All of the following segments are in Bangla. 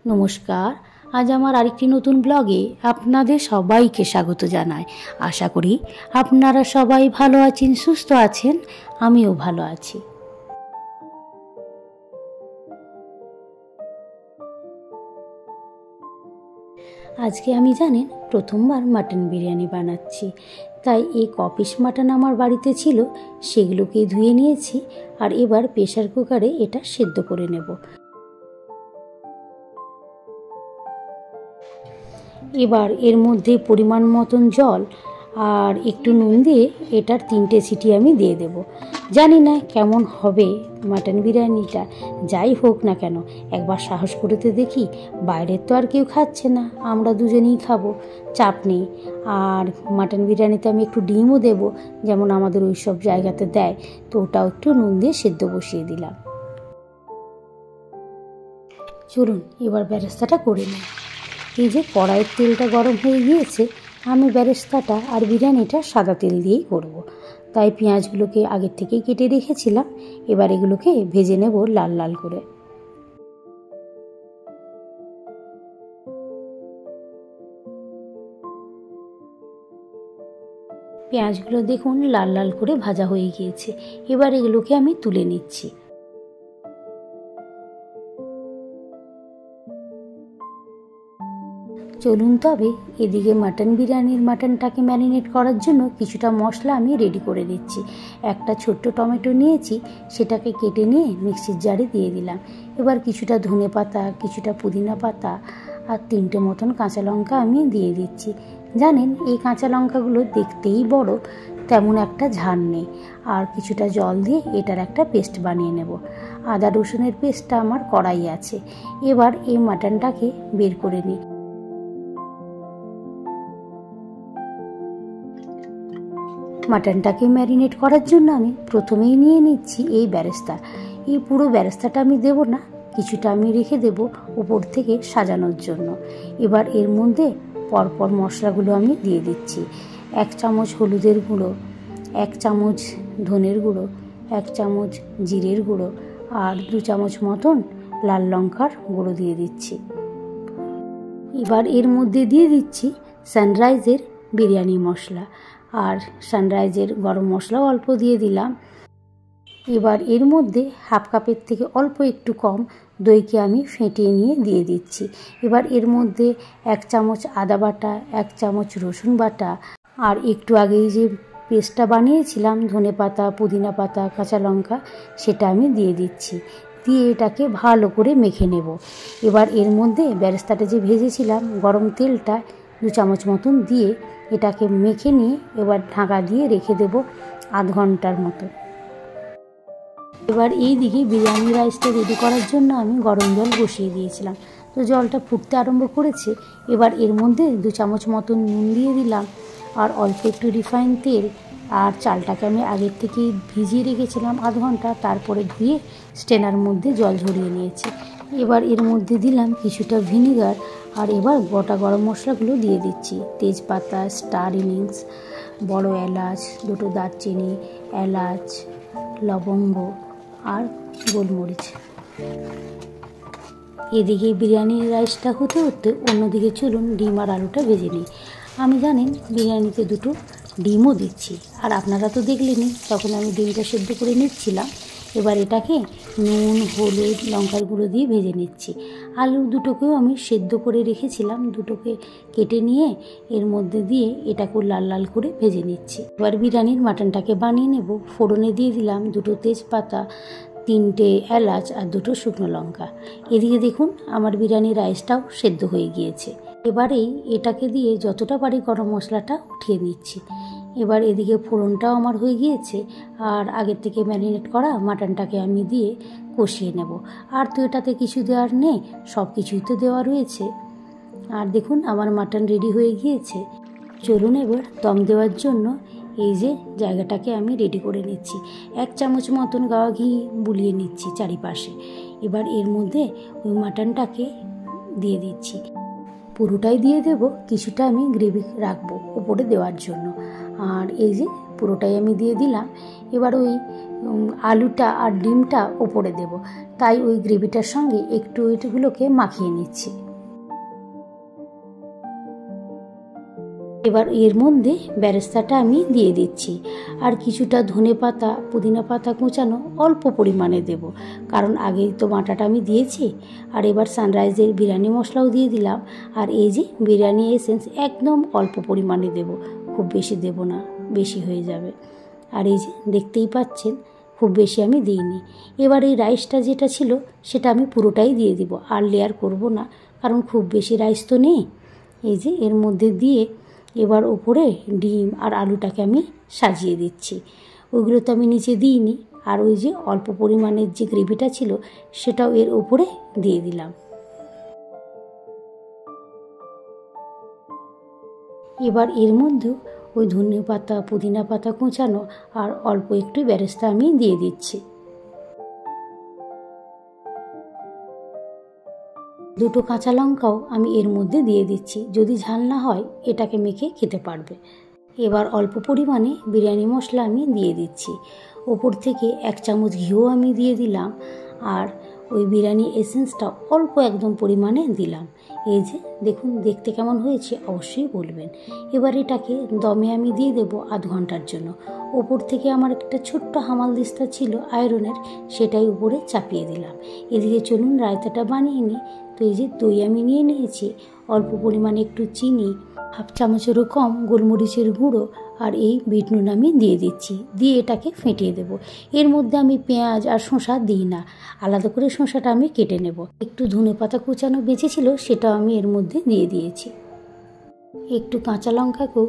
নমস্কার। আজ আমার আরেকটি নতুন ব্লগে আপনাদের সবাইকে স্বাগত জানাই। আশা করি আপনারা সবাই ভালো আছেন, সুস্থ আছেন। আমিও ভালো আছি। আজকে আমি জানেন প্রথমবার মাটন বিরিয়ানি বানাচ্ছি, তাই এই কপিস মাটন আমার বাড়িতে ছিল, সেগুলোকে ধুয়ে নিয়েছি আর এবার প্রেসার কুকারে এটা সেদ্ধ করে নেব। এবার এর মধ্যে পরিমাণ মতন জল আর একটু নুন দিয়ে এটার 3টে সিটি আমি দিয়ে দেব। জানি না কেমন হবে মাটন বিরিয়ানিটা, যাই হোক না কেন একবার সাহস করতে দেখি। বাইরের তো আর কেউ খাচ্ছে না, আমরা দুজনেই খাবো, চাপ নেই। আর মাটন বিরিয়ানিতে আমি একটু ডিমও দেব, যেমন আমাদের ওই সব জায়গাতে দেয়, তো ওটাও একটু নুন দিয়ে সেদ্ধ বসিয়ে দিলাম। চলুন এবার বেরেস্তাটা করে নিই। এই যে কড়াইয়ের তেলটা গরম হয়ে গিয়েছে, আমি বেরেস্তাটা আর বিরিয়ানিটা সাদা তেল দিয়েই করব। তাই পেঁয়াজগুলোকে আগের থেকেই কেটে রেখেছিলাম, এবার এগুলোকে ভেজে নেব লাল লাল করে। পেঁয়াজগুলো দেখুন লাল লাল করে ভাজা হয়ে গিয়েছে, এবার এগুলোকে আমি তুলে নিচ্ছি। চলুন তবে এদিকে মাটন বিরিয়ানির মাটনটাকে ম্যারিনেট করার জন্য কিছুটা মশলা আমি রেডি করে দিচ্ছি। একটা ছোট্ট টমেটো নিয়েছি, সেটাকে কেটে নিয়ে মিক্সির জারে দিয়ে দিলাম। এবার কিছুটা ধনে পাতা, কিছুটা পুদিনা পাতা আর 3টে মতন কাঁচা লঙ্কা আমি দিয়ে দিচ্ছি। জানেন এই কাঁচা লঙ্কাগুলো দেখতেই বড়, তেমন একটা ঝাল নেই। আর কিছুটা জল দিয়ে এটার একটা পেস্ট বানিয়ে নেব। আদা রসুনের পেস্টটা আমার কড়াই আছে। এবার এই মাটনটাকে বের করে নিই। মাটনটাকে ম্যারিনেট করার জন্য আমি প্রথমেই নিয়ে নিচ্ছি এই বেরেস্তা। এই পুরো বেরেস্তাটা আমি দেব না, কিছুটা আমি রেখে দেব উপর থেকে সাজানোর জন্য। এবার এর মধ্যে পরপর মশলাগুলো আমি দিয়ে দিচ্ছি। 1 চামচ হলুদের গুঁড়ো, 1 চামচ ধনের গুঁড়ো, 1 চামচ জিরের গুঁড়ো আর 2 চামচ মতন লাল লঙ্কার গুঁড়ো দিয়ে দিচ্ছি। এবার এর মধ্যে দিয়ে দিচ্ছি সানরাইজের বিরিয়ানি মশলা আর সানরাইজের গরম মশলাও অল্প দিয়ে দিলাম। এবার এর মধ্যে হাফ কাপের থেকে অল্প একটু কম দইকে আমি ফেটিয়ে নিয়ে দিয়ে দিচ্ছি। এবার এর মধ্যে 1 চামচ আদা বাটা, 1 চামচ রসুন বাটা আর একটু আগেই যে পেস্টটা বানিয়েছিলাম ধনে পাতা, পুদিনা পাতা, কাঁচা লঙ্কা, সেটা আমি দিয়ে দিচ্ছি। দিয়ে এটাকে ভালো করে মেখে নেব। এবার এর মধ্যে বেরেস্তাটা যে ভেজেছিলাম গরম তেলটা 2 চামচ মতন দিয়ে এটাকে মেখে নিয়ে এবার ঢাকা দিয়ে রেখে দেব আধ ঘন্টার মতো। এবার এই দিকে বিরিয়ানি রাইসটা রেডি করার জন্য আমি গরম জল বসিয়ে দিয়েছিলাম, তো জলটা ফুটতে আরম্ভ করেছে। এবার এর মধ্যে 2 চামচ মতন নুন দিয়ে দিলাম আর অল্প একটু রিফাইন তেল। আর চালটাকে আমি আগের থেকেই ভিজিয়ে রেখেছিলাম আধ ঘন্টা, তারপরে ধুয়ে স্ট্রেনার মধ্যে জল ঝরিয়ে নিয়েছি। এবার এর মধ্যে দিলাম কিছুটা ভিনিগার আর এবার গোটা গরম মশলাগুলো দিয়ে দিচ্ছি। তেজপাতা, স্টার ইনিংস, বড় এলাচ, 2টো দারচিনি, এলাচ, লবঙ্গ আর গোলমরিচ। এদিকে বিরিয়ানির রাইসটা হতে হতে অন্যদিকে চলুন ডিম আর আলুটা ভেজে নিই। আমি জানেন বিরিয়ানিতে 2টো ডিমও দিচ্ছি, আর আপনারা তো দেখলেনই তখন আমি ডিমটা সেদ্ধ করে নিচ্ছিলাম। এবার এটাকে নুন, হলুদ, লঙ্কার গুঁড়ো দিয়ে ভেজে নিচ্ছি। আলু 2টোকেও আমি সেদ্ধ করে রেখেছিলাম, 2টোকে কেটে নিয়ে এর মধ্যে দিয়ে এটাকে লাল লাল করে ভেজে নিচ্ছি। এবার বিরিয়ানির মাটনটাকে বানিয়ে নেব। ফোড়নে দিয়ে দিলাম 2টো তেজপাতা, 3টে এলাচ আর 2টো শুকনো লঙ্কা। এদিকে দেখুন আমার বিরিয়ানি রাইসটাও সেদ্ধ হয়ে গিয়েছে। এবারেই এটাকে দিয়ে যতটা পারি গরম মশলাটা উঠিয়ে নিচ্ছি। এবার এদিকে ফোড়নটাও আমার হয়ে গিয়েছে আর আগের থেকে ম্যারিনেট করা মাটনটাকে আমি দিয়ে কষিয়ে নেব। আর তো এটাতে কিছু দেওয়ার নেই, সব কিছুই তো দেওয়া রয়েছে। আর দেখুন আমার মাটন রেডি হয়ে গিয়েছে। চলুন এবার দম দেওয়ার জন্য এই যে জায়গাটাকে আমি রেডি করে নিচ্ছি। 1 চামচ মতন গাওয়া ঘি বুলিয়ে নিচ্ছি চারিপাশে। এবার এর মধ্যে ওই মাটনটাকে দিয়ে দিচ্ছি। পুরোটাই দিয়ে দেব, কিছুটা আমি গ্রেভি রাখবো উপরে দেওয়ার জন্য। আর এই যে পুরোটাই আমি দিয়ে দিলাম। এবার ওই আলুটা আর ডিমটা ওপরে দেব, তাই ওই গ্রেভিটার সঙ্গে একটু এগুলোকে মাখিয়ে নিচ্ছি। এবার এর মধ্যে বেরেস্তাটা আমি দিয়ে দিচ্ছি, আর কিছুটা ধনে পাতা পুদিনা পাতা কুচানো অল্প পরিমাণে দেব, কারণ আগেই তো বাটাটা আমি দিয়েছি। আর এবার সানরাইজের বিরিয়ানি মশলাও দিয়ে দিলাম, আর এই যে বিরিয়ানি এসেন্স একদম অল্প পরিমাণে দেব, খুব বেশি দেব না, বেশি হয়ে যাবে। আর এই যে দেখতেই পাচ্ছেন খুব বেশি আমি দিইনি। এবার এই রাইসটা যেটা ছিল সেটা আমি পুরোটাই দিয়ে দিব, আর লেয়ার করব না, কারণ খুব বেশি রাইস তো নেই। এই যে এর মধ্যে দিয়ে এবার ওপরে ডিম আর আলুটাকে আমি সাজিয়ে দিচ্ছি। ওইগুলো তো আমি নিচে দিইনি, আর ওই যে অল্প পরিমাণের যে গ্রেভিটা ছিল সেটাও এর ওপরে দিয়ে দিলাম। এবার এর মধ্যেও ওই ধনে পাতা পুদিনা পাতা কুচানো আর অল্প একটু বেরেস্তা আমি দিয়ে দিচ্ছি। দুটো কাঁচা লঙ্কাও আমি এর মধ্যে দিয়ে দিচ্ছি, যদি ঝাল না হয় এটাকে মেখে খেতে পারবে। এবার অল্প পরিমাণে বিরিয়ানি মশলা আমি দিয়ে দিচ্ছি, ওপর থেকে 1 চামচ ঘিও আমি দিয়ে দিলাম, আর ওই বিরিয়ানি এসেন্সটা অল্প একদম পরিমাণে দিলাম। এই যে দেখুন দেখতে কেমন হয়েছে অবশ্যই বলবেন। এবার এটাকে দমে আমি দিয়ে দেবো আধ ঘন্টার জন্য। ওপর থেকে আমার একটা ছোট্ট হামালদিস্তা ছিল আয়রনের, সেটাই উপরে চাপিয়ে দিলাম। এদিকে চলুন রায়তাটা বানিয়ে নিই। তো এই যে দই আমি নিয়ে নিয়েছি, অল্প পরিমাণে একটু চিনি, 1/2 চামচেরও কম গোলমরিচের গুঁড়ো, আর এই বিট নুন আমি দিয়ে দিচ্ছি, দিয়ে এটাকে ফেটিয়ে দেব। এর মধ্যে আমি পেঁয়াজ আর শসা দিই না, আলাদা করে শসাটা আমি কেটে নেব। একটু ধনে পাতা কুচানো বেঁচেছিল, সেটাও আমি এর মধ্যে দিয়ে দিয়েছি। একটু কাঁচা লঙ্কাকেও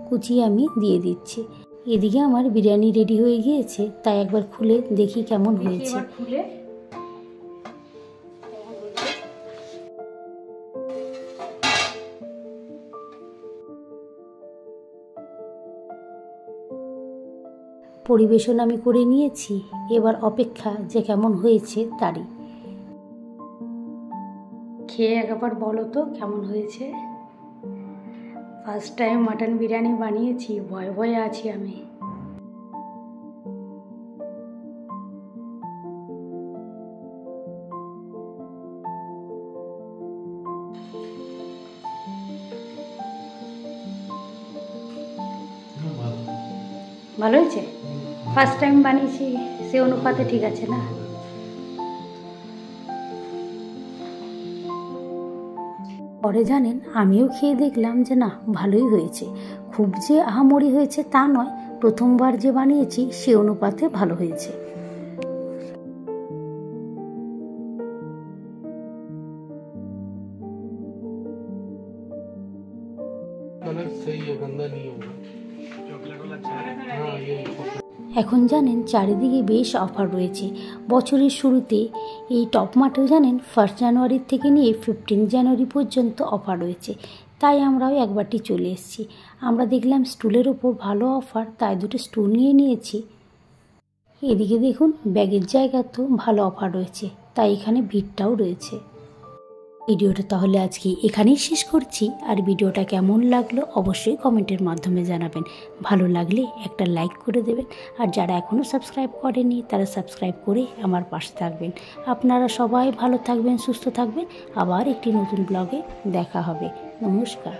কুচিয়ে আমি দিয়ে দিচ্ছি। এদিকে আমার বিরিয়ানি রেডি হয়ে গিয়েছে, তাই একবার খুলে দেখি কেমন হয়েছে। পরিবেশন আমি করে নিয়েছি, এবার অপেক্ষা যে কেমন হয়েছে তারই। খেয়ে একবার বলো তো কেমন হয়েছে। ফার্স্ট টাইম মাটন বিরিয়ানি বানিয়েছি, ভয়ে ভয়ে আছি আমি। ভালো হয়েছে, ফার্স্ট টাইম বানিয়েছি সে অনুপাতে ঠিক আছে না। পরে জানেন আমিও খেয়ে দেখলাম যে না ভালোই হয়েছে, খুব যে আহামরি হয়েছে তা নয়, প্রথমবার যে বানিয়েছি সে অনুপাতে ভালো হয়েছে। এখন জানেন চারিদিকে বেশ অফার রয়েছে। বছরের শুরুতে এই টপ মার্টেও জানেন 1 জানুয়ারি থেকে নিয়ে 15 জানুয়ারি পর্যন্ত অফার রয়েছে, তাই আমরাও একবারটি চলে এসেছি। আমরা দেখলাম স্টুলের ওপর ভালো অফার, তাই দুটো স্টুল নিয়ে নিয়েছি। এদিকে দেখুন ব্যাগের জায়গাতেও ভালো অফার রয়েছে, তাই এখানে ভিড়টাও রয়েছে। ভিডিওটা তাহলে আজকে এখানেই শেষ করছি, আর ভিডিওটা কেমন লাগলো অবশ্যই কমেন্টের মাধ্যমে জানাবেন। ভালো লাগলে একটা লাইক করে দেবেন, আর যারা এখনও সাবস্ক্রাইব করেনি তারা সাবস্ক্রাইব করে আমার পাশে থাকবেন। আপনারা সবাই ভালো থাকবেন, সুস্থ থাকবেন, আবার একটি নতুন ব্লগে দেখা হবে। নমস্কার।